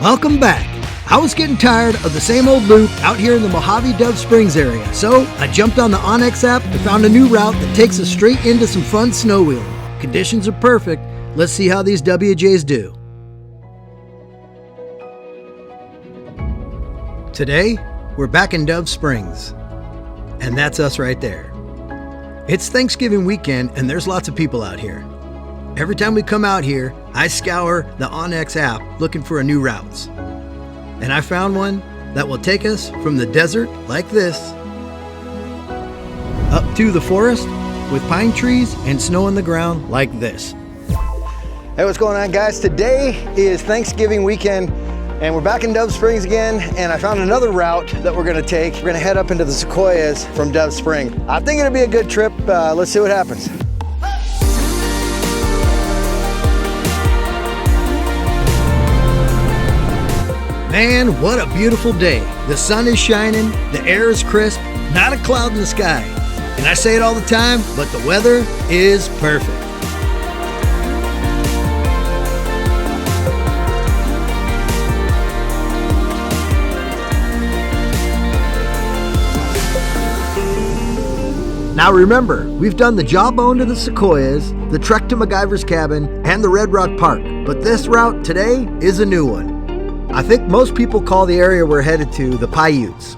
Welcome back. I was getting tired of the same old loop out here in the Mojave Desert Springs area, so I jumped on the Onyx app and found a new route that takes us straight into some fun snow wheeling. Conditions are perfect. Let's see how these WJs do. Today, we're back in Dove Springs, and that's us right there. It's Thanksgiving weekend and there's lots of people out here. Every time we come out here, I scour the Onyx app looking for a new routes. And I found one that will take us from the desert like this up to the forest with pine trees and snow on the ground like this. Hey, what's going on, guys? Today is Thanksgiving weekend and we're back in Dove Springs again, and I found another route that we're gonna take. We're gonna head up into the Sequoias from Dove Springs. I think it'll be a good trip. Let's see what happens. Man, what a beautiful day. The sun is shining, the air is crisp, not a cloud in the sky. And I say it all the time, but the weather is perfect. Now remember, we've done the Jawbone to the Sequoias, the trek to MacGyver's Cabin, and the Red Rock Park. But this route today is a new one. I think most people call the area we're headed to the Paiutes.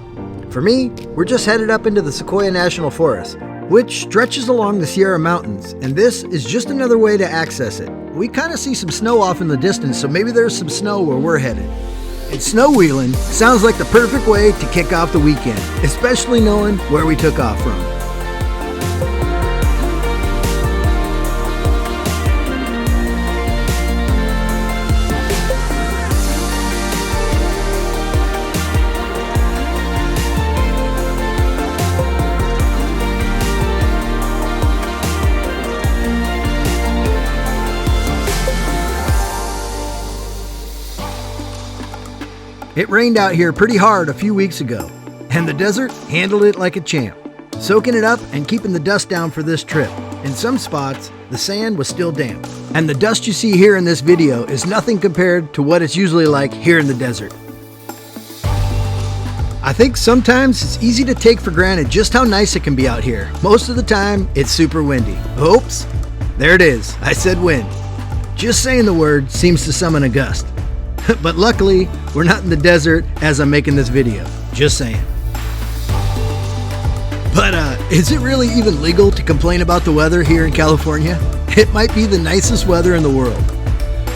For me, we're just headed up into the Sequoia National Forest, which stretches along the Sierra Mountains, and this is just another way to access it. We kind of see some snow off in the distance, so maybe there's some snow where we're headed. And snow wheeling sounds like the perfect way to kick off the weekend, especially knowing where we took off from. It rained out here pretty hard a few weeks ago, and the desert handled it like a champ, soaking it up and keeping the dust down for this trip. In some spots, the sand was still damp, and the dust you see here in this video is nothing compared to what it's usually like here in the desert. I think sometimes it's easy to take for granted just how nice it can be out here. Most of the time, it's super windy. Oops, there it is, I said wind. Just saying the word seems to summon a gust. But luckily, we're not in the desert as I'm making this video. Just saying. But is it really even legal to complain about the weather here in California? It might be the nicest weather in the world.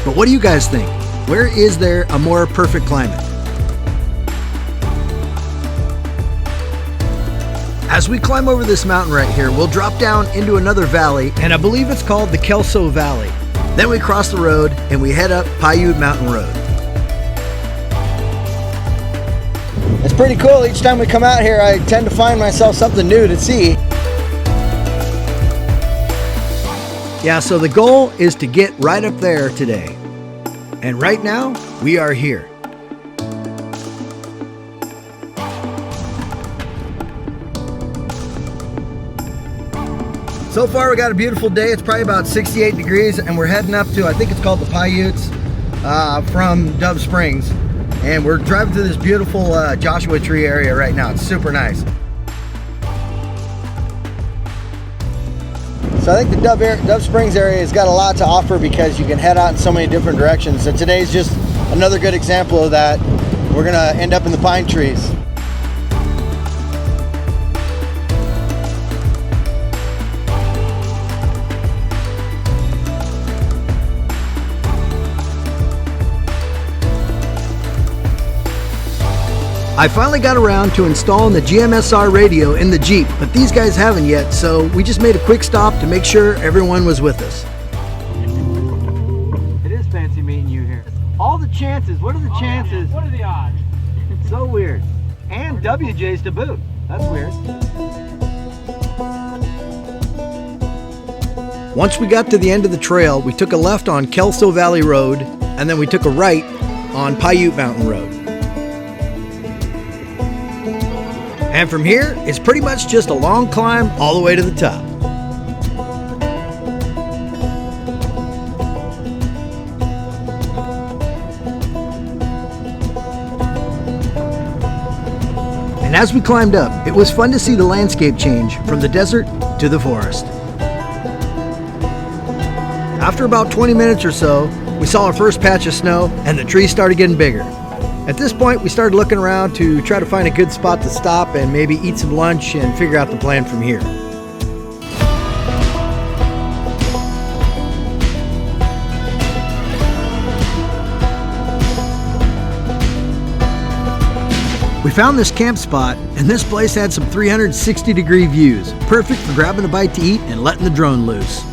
But what do you guys think? Where is there a more perfect climate? As we climb over this mountain right here, we'll drop down into another valley, and I believe it's called the Kelso Valley. Then we cross the road and we head up Paiute Mountain Road. It's pretty cool. Each time we come out here, I tend to find myself something new to see. Yeah, so the goal is to get right up there today. And right now, we are here. So far, we got a beautiful day. It's probably about 68 degrees, and we're heading up to, I think it's called the Paiutes from Dove Springs. And we're driving through this beautiful Joshua Tree area right now. It's super nice. So I think the Dove Springs area has got a lot to offer because you can head out in so many different directions. So today's just another good example of that. We're gonna end up in the pine trees. I finally got around to installing the GMSR radio in the Jeep, but these guys haven't yet, so we just made a quick stop to make sure everyone was with us. It is fancy meeting you here. All the chances, what are the chances? What are the odds? So weird. And WJs to boot. That's weird. Once we got to the end of the trail, we took a left on Kelso Valley Road, and then we took a right on Paiute Mountain Road. And from here, it's pretty much just a long climb all the way to the top. as we climbed up, it was fun to see the landscape change from the desert to the forest. After about 20 minutes or so, we saw our first patch of snow and the trees started getting bigger. At this point, we started looking around to try to find a good spot to stop and maybe eat some lunch and figure out the plan from here. We found this camp spot, and this place had some 360-degree views, perfect for grabbing a bite to eat and letting the drone loose.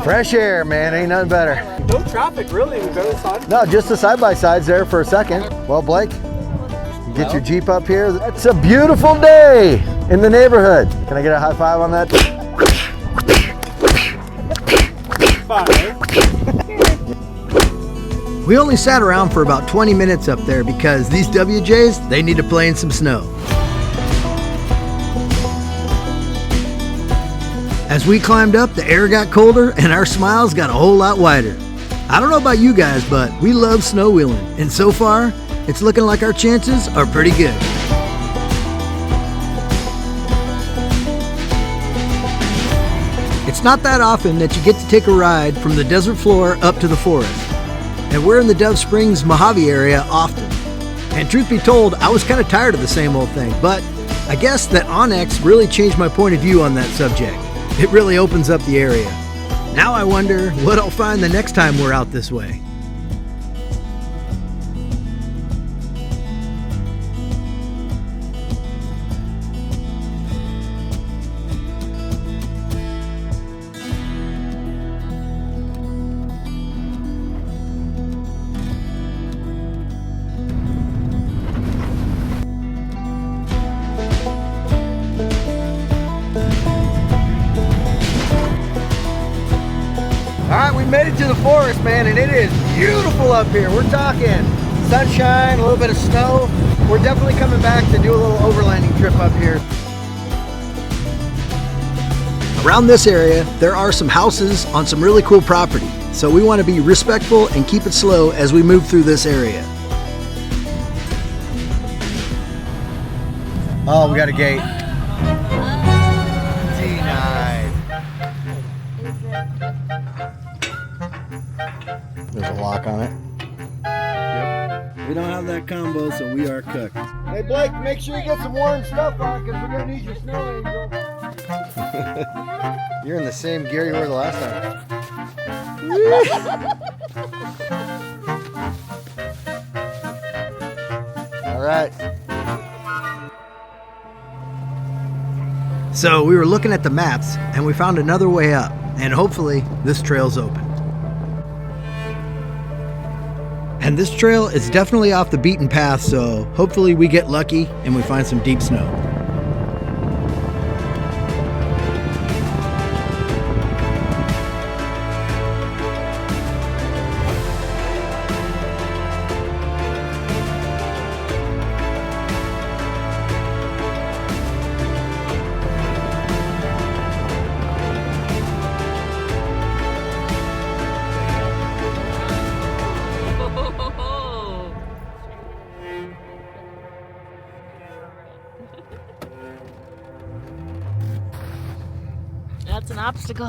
Fresh air, man, ain't nothing better. No traffic, really. We barely saw it. No, just the side-by-sides there for a second. Well, Blake, you get your Jeep up here. It's a beautiful day in the neighborhood. Can I get a high five on that? We only sat around for about 20 minutes up there because these WJs, they need to play in some snow. As we climbed up, the air got colder and our smiles got a whole lot wider. I don't know about you guys, but we love snow wheeling, and so far, it's looking like our chances are pretty good. It's not that often that you get to take a ride from the desert floor up to the forest. And we're in the Dove Springs, Mojave area often. And truth be told, I was kind of tired of the same old thing, but I guess that Onyx really changed my point of view on that subject. It really opens up the area. Now I wonder what I'll find the next time we're out this way. All right, we made it to the forest, man, and it is beautiful up here. We're talking sunshine, a little bit of snow. We're definitely coming back to do a little overlanding trip up here. Around this area, there are some houses on some really cool property, so we want to be respectful and keep it slow as we move through this area. Oh, we got a gate. Denied. There's a lock on it. Yep. We don't have that combo, so we are cooked. Hey Blake, make sure you get some warm stuff on because we're gonna need your snow angel. You're in the same gear you were the last time. All right. So we were looking at the maps and we found another way up, and hopefully this trail's open. And this trail is definitely off the beaten path, so hopefully we get lucky and we find some deep snow. That's an obstacle.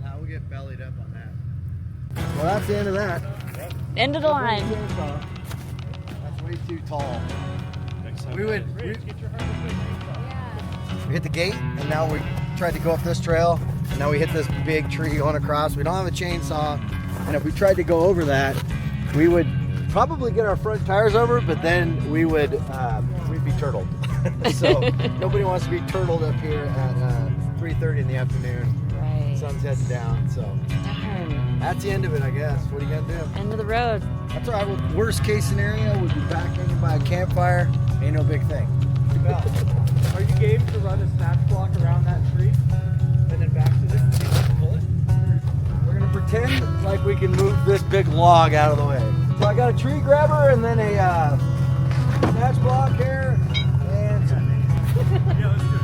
Nah, we'll get bellied up on that. Well, that's the end of that. End of the line. That's way too tall. We hit the gate, and now we tried to go up this trail, and now we hit this big tree going across. We don't have a chainsaw, and if we tried to go over that, we would probably get our front tires over, but then we'd be turtled. So nobody wants to be turtled up here at 3:30 in the afternoon. Right. Sun's heading down, so Darn. that's the end of it, I guess. What are you gonna do? End of the road. That's all right. Well, worst case scenario would be back hanging by a campfire. Ain't no big thing. Are you game to run a snatch block around that tree? log out of the way. So I got a tree grabber and then a snatch block here. And Yeah, let's do it.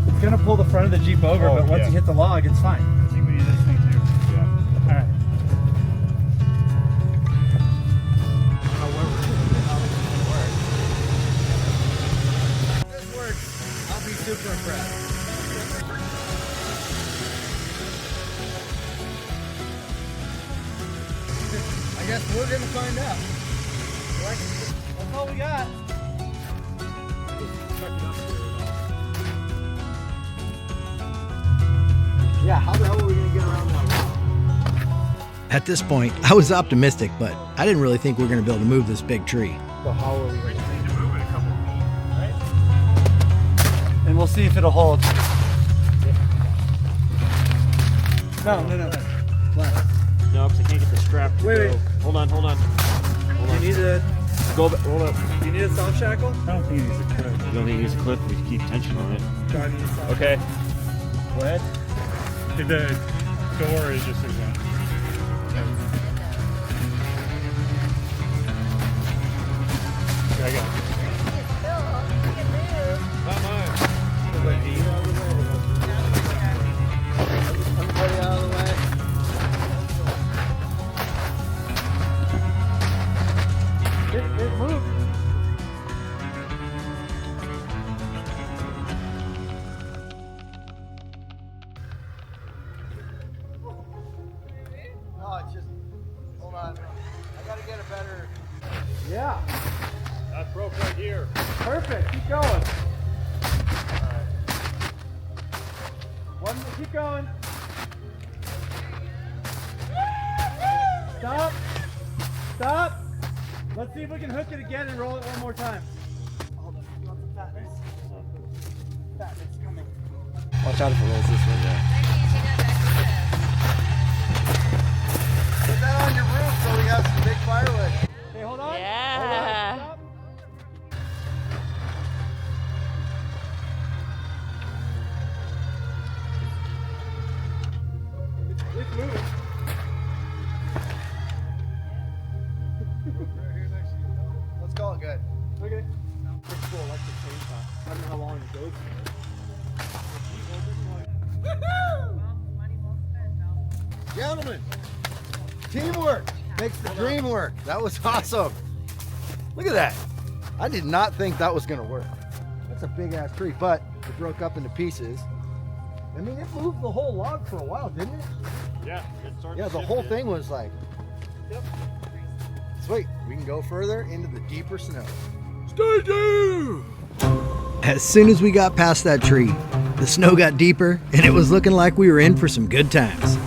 It's gonna pull the front of the Jeep over, but once you hit the log, it's fine. I think we need this thing too. Yeah. All right. if this works, I'll be super impressed. I guess we're gonna find out. That's all we got. Yeah, how the hell are we gonna get around that? At this point, I was optimistic, but I didn't really think we were going to be able to move this big tree. So how are we gonna? Need to move it a couple of feet, right? And we'll see if it'll hold. No. No, because I can't get the strap to Wait, go. wait. Hold on. Do you need a Go back. Hold up. Do you need a soft shackle? I don't think it needs a clip. You don't need to use a clip. We can keep tension on it. God, need a soft Okay. Go ahead. The door is just again. I got it. Not mine. Everybody out of the way. It moved. No, it's just. Hold on. I gotta get a better. Yeah. That broke right here. Perfect. Keep going. One more. Keep going. Stop. Stop. Let's see if we can hook it again and roll it one more time. Hold on. You want some fatness? Fatness coming. Watch out if it rolls this way. Put that on your roof so we have some big firewood. Okay, hold on. Yeah. Hold on. Stop. It's moving. Let's call it good. Okay. It's full electric chainsaw. I don't know how long it goes for. Gentlemen, teamwork makes the dream work. That was awesome. Look at that. I did not think that was gonna work. That's a big ass tree, but it broke up into pieces. I mean, it moved the whole log for a while, didn't it? Yeah. It started Yeah, the whole thing was like. Yep. Sweet. We can go further into the deeper snow. As soon as we got past that tree, the snow got deeper and it was looking like we were in for some good times.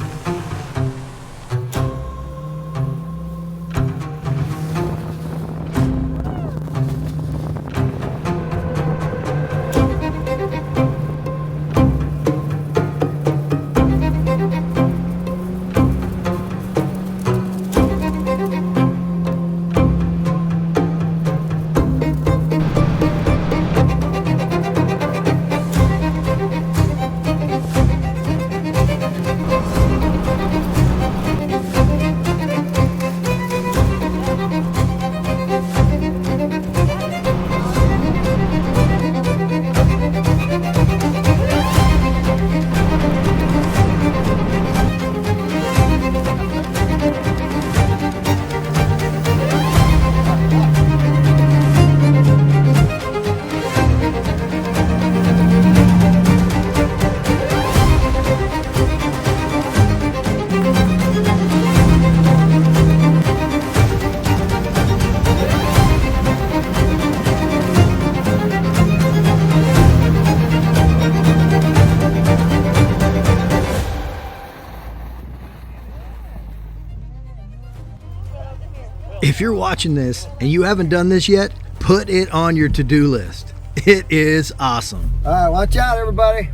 If you're watching this and you haven't done this yet, put it on your to-do list. It is awesome. All right, watch out, everybody.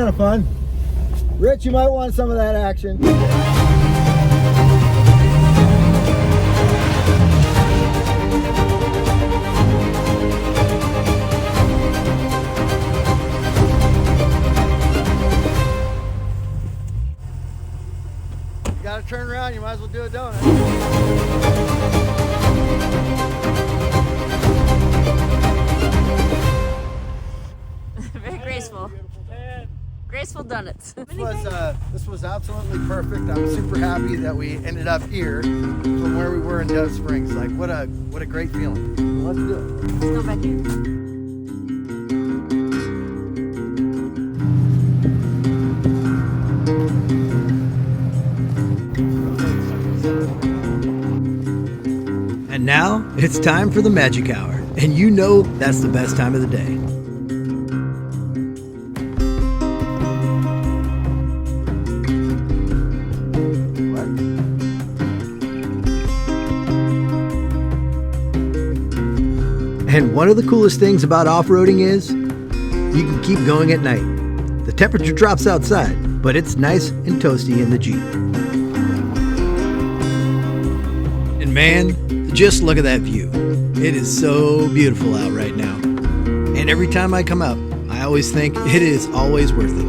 kind of fun. Rich, you might want some of that action. You gotta turn around, you might as well do a donut. Very graceful. Graceful donuts. This was absolutely perfect. I'm super happy that we ended up here from where we were in Dove Springs. Like, what a great feeling. Let's do it. Let's go back here. And now it's time for the magic hour. And you know that's the best time of the day. And one of the coolest things about off-roading is you can keep going at night. The temperature drops outside, but it's nice and toasty in the Jeep. And man, just look at that view. It is so beautiful out right now. And every time I come out, I always think it is always worth it.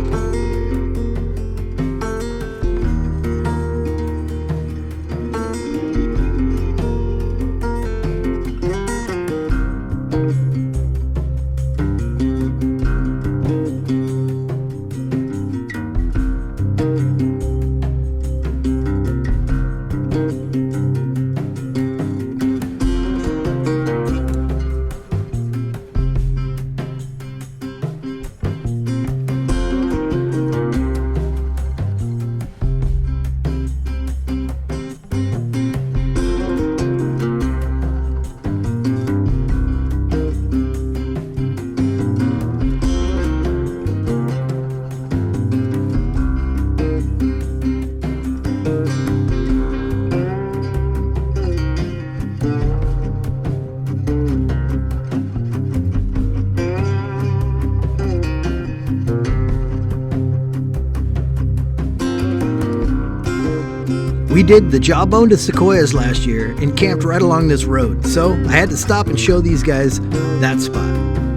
We did the Jawbone to Sequoias last year and camped right along this road, so I had to stop and show these guys that spot.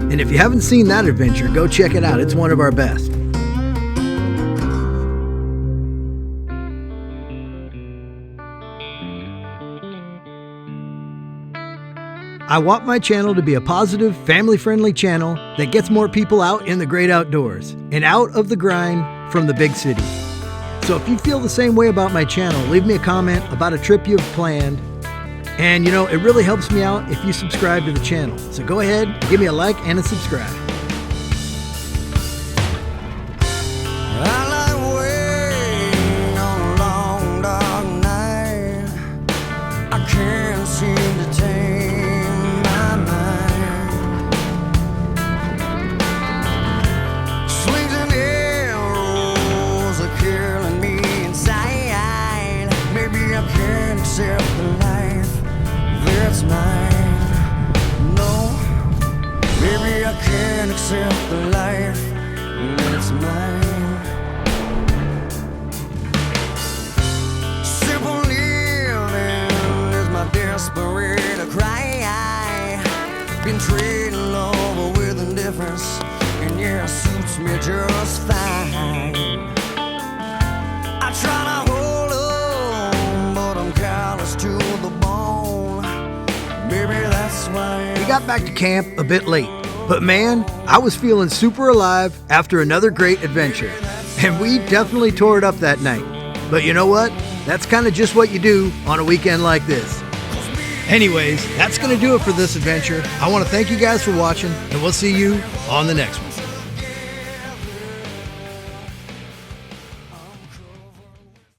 And if you haven't seen that adventure, go check it out. It's one of our best. I want my channel to be a positive, family-friendly channel that gets more people out in the great outdoors and out of the grind from the big city. So if you feel the same way about my channel, leave me a comment about a trip you've planned. And you know, it really helps me out if you subscribe to the channel. So go ahead, give me a like and a subscribe. I like waiting on a long dark night. I can't seem to tame my mind. Slings and arrows are killing me inside. Maybe I can't accept the life that's mine. No, maybe I can't accept the life that's mine. Simple living is my desperate cry. Been trading love with indifference, and yeah, it suits me just fine. I try to hold on, but I'm callous to the bone. Maybe that's why We got back to camp a bit late, but man, I was feeling super alive after another great adventure. And we definitely tore it up that night. But you know what? That's kind of just what you do on a weekend like this. Anyways, that's going to do it for this adventure. I want to thank you guys for watching, and we'll see you on the next one.